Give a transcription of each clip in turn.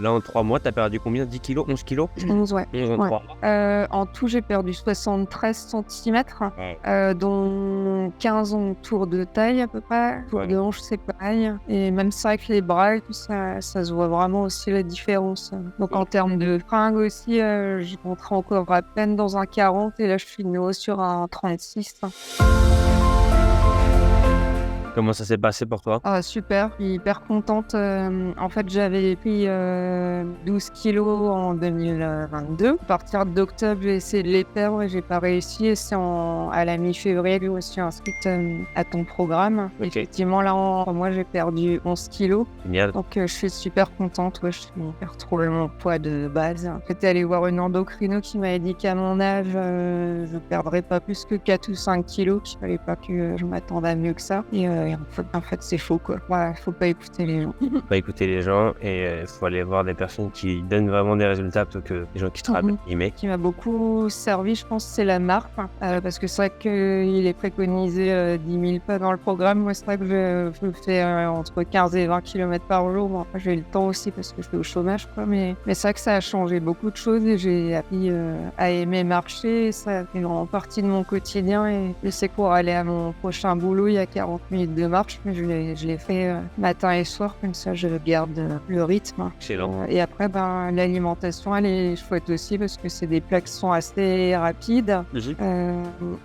Là, en 3 mois, t'as perdu combien? 10 kilos? 11 kilos? 11, ouais. 11 en Ouais. 3 mois. En tout, j'ai perdu 73 centimètres, Ouais. dont 15 en tour de taille à peu près. Tour de hanche, c'est pareil. Et même ça avec les bras et tout ça, ça se voit vraiment aussi la différence. Donc en termes de fringues aussi, je rentrais encore à peine dans un 40 et là, je suis de nouveau sur un 36. Comment ça s'est passé pour toi? Ah super, je suis hyper contente. En fait, j'avais pris 12 kilos en 2022. À partir d'octobre, j'ai essayé de les perdre et j'ai pas réussi. Et c'est à la mi-février que je me suis inscrite à ton programme. Ok. Effectivement, là, en 3 mois, j'ai perdu 11 kilos. Génial. Donc, je suis super contente. Ouais, j'ai retrouvé mon poids de base. J'étais allée voir une endocrino qui m'avait dit qu'à mon âge, je perdrais pas plus que 4 ou 5 kilos. Qu'il fallait pas que je m'attende à mieux que ça. Et en fait, c'est faux, quoi. Ouais, faut pas écouter les gens. Pas écouter les gens et faut aller voir des personnes qui donnent vraiment des résultats plutôt que des gens qui te rappellent. Qui m'a beaucoup servi, je pense, c'est la marque. Parce que c'est vrai qu'il est préconisé 10 000 pas dans le programme. Moi, c'est vrai que je fais entre 15 et 20 km par jour. Bon, après, j'ai le temps aussi parce que je suis au chômage, quoi. Mais c'est vrai que ça a changé beaucoup de choses et j'ai appris à aimer marcher. Ça fait vraiment partie de mon quotidien et je sais que pour aller à mon prochain boulot, il y a 40 minutes de marche, mais je l'ai fait matin et soir, comme ça je garde le rythme. Excellent. Et après, l'alimentation, elle est chouette aussi parce que c'est des plats qui sont assez rapides.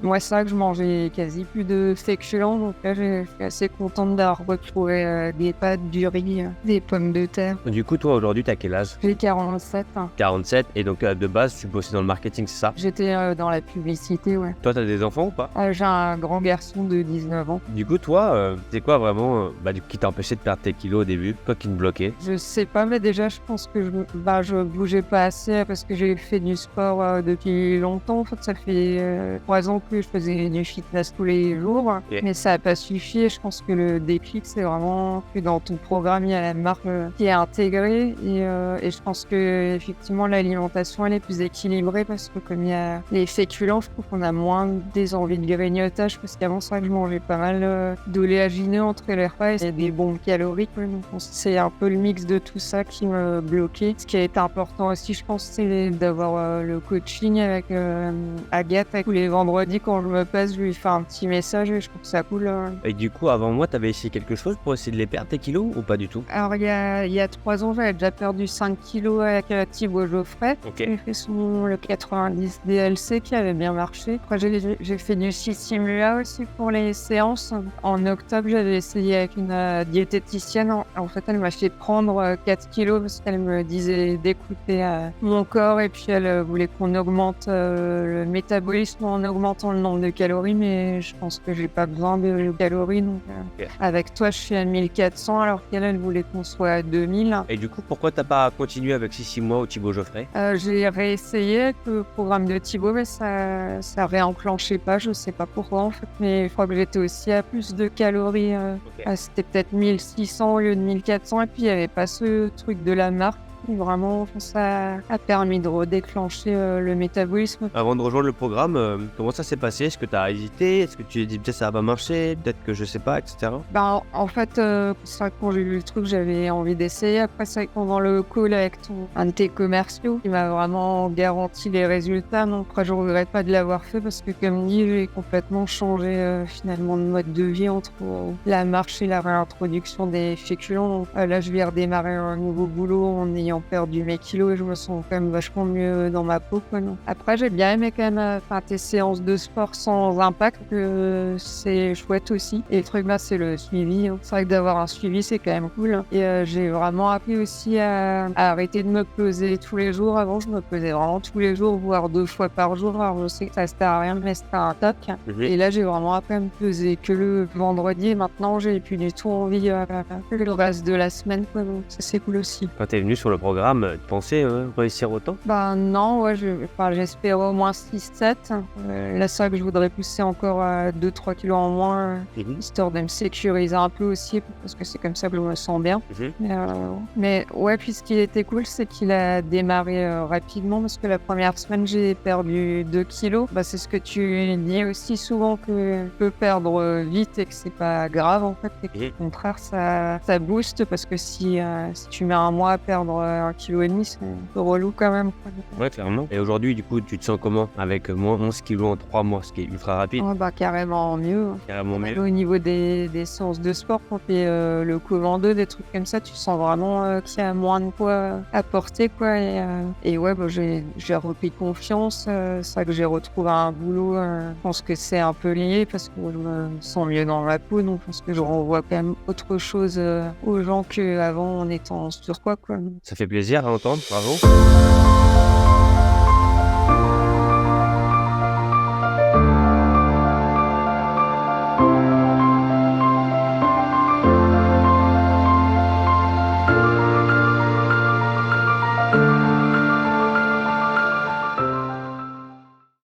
Moi, c'est vrai que je mangeais quasi plus de féculents, donc là, je suis assez contente d'avoir retrouvé des pâtes, du riz, des pommes de terre. Du coup, toi, aujourd'hui, t'as quel âge? J'ai 47. 47. Et donc, de base, tu bossais dans le marketing, c'est ça? J'étais dans la publicité, ouais. Toi, t'as des enfants ou pas? J'ai un grand garçon de 19 ans. Du coup, toi, c'est quoi vraiment qui t'a empêché de perdre tes kilos au début? Quoi qui te bloquait? Je sais pas, mais déjà, je pense que je bougeais pas assez parce que j'ai fait du sport depuis longtemps. En fait, ça fait 3 ans que je faisais du fitness tous les jours, mais ça a pas suffi. Et je pense que le déclic, c'est vraiment que dans ton programme, il y a la marque qui est intégrée et je pense que effectivement, l'alimentation, elle est plus équilibrée parce que comme il y a les féculents, je trouve qu'on a moins des envies de grignotage parce qu'avant, c'est vrai que je mangeais pas mal d'oléagineux entre les repas et des bombes caloriques. Donc, c'est un peu le mix de tout ça qui me bloquait. Ce qui a été important aussi, je pense, c'est d'avoir le coaching avec Agathe. Tous les vendredis, quand je me passe, je lui fais un petit message et je trouve ça cool. Et du coup, avant moi, t'avais essayé quelque chose pour essayer de les perdre tes kilos ou pas du tout? Alors, il y a 3 ans, j'avais déjà perdu 5 kilos avec Thibaut Geoffrey. J'ai fait le 90 DLC qui avait bien marché. Après, j'ai fait du Simula aussi pour les séances. En octobre, j'avais essayé avec une diététicienne. En fait, elle m'a fait prendre 4 kilos parce qu'elle me disait d'écouter mon corps et puis elle voulait qu'on augmente le métabolisme en augmentant le nombre de calories, mais je pense que j'ai pas besoin de calories. Donc, avec toi, je suis à 1400 alors qu'elle, elle voulait qu'on soit à 2000. Et du coup, pourquoi t'as pas continué avec Sissi Moi ou Thibaut Geoffrey? J'ai réessayé avec le programme de Thibaut, mais ça réenclenchait pas, je sais pas pourquoi en fait, mais je crois que j'étais aussi à plus de calories. C'était peut-être 1600 au lieu de 1400 et puis il n'y avait pas ce truc de la marque. Vraiment, ça a permis de redéclencher le métabolisme. Avant de rejoindre le programme, comment ça s'est passé? Est-ce que tu as hésité? Est-ce que tu t'es dit peut-être ça va pas marcher? Peut-être que je sais pas, etc. En fait, c'est vrai que quand j'ai lu le truc, j'avais envie d'essayer. Après, c'est vrai que pendant le call avec un de tes commerciaux, il m'a vraiment garanti les résultats. Donc après, je regrette pas de l'avoir fait parce que comme dit, j'ai complètement changé finalement de mode de vie entre la marche et la réintroduction des féculents. Donc, là, je vais redémarrer un nouveau boulot en ayant perdu mes kilos et je me sens quand même vachement mieux dans ma peau, quoi, non. Après, j'ai bien aimé quand même tes séances de sport sans impact, c'est chouette aussi. Et le truc là, c'est le suivi. C'est vrai que d'avoir un suivi, c'est quand même cool. Et j'ai vraiment appris aussi à arrêter de me peser tous les jours. Avant, je me pesais vraiment tous les jours, voire 2 fois par jour. Alors, je sais que ça sert à rien de rester un toc. Et là, j'ai vraiment appris à me peser que le vendredi. Et maintenant, j'ai plus du tout envie le reste de la semaine, quoi. Donc, ça, c'est cool aussi. Quand t'es venu sur le programme, tu pensais réussir autant? Non, ouais, j'espère au moins 6-7. Là, c'est vrai que je voudrais pousser encore à 2-3 kilos en moins, histoire de me sécuriser un peu aussi, parce que c'est comme ça que je me sens bien. Mais ouais, puis ce qui était cool, c'est qu'il a démarré rapidement, parce que la première semaine, j'ai perdu 2 kilos. C'est ce que tu dis aussi souvent, que je peux perdre vite et que c'est pas grave, en fait, et qu'au contraire, ça booste, parce que si tu mets un mois à perdre 1,5 kg, c'est un peu relou quand même, quoi. Ouais, clairement. Et aujourd'hui, du coup, tu te sens comment avec moins 11 kilos en 3 mois, ce qui est ultra rapide, Ouais, bah, carrément mieux. carrément mieux. Au niveau des séances de sport, quand tu fais le commando, des trucs comme ça, tu sens vraiment qu'il y a moins de poids à porter, quoi. Et ouais, bah, j'ai repris confiance. C'est vrai que j'ai retrouvé un boulot. Je pense que c'est un peu lié parce que je me sens mieux dans ma peau. Donc, je pense que je renvoie quand même autre chose aux gens qu'avant en étant en surpoids, quoi. Ça fait plaisir à entendre, bravo.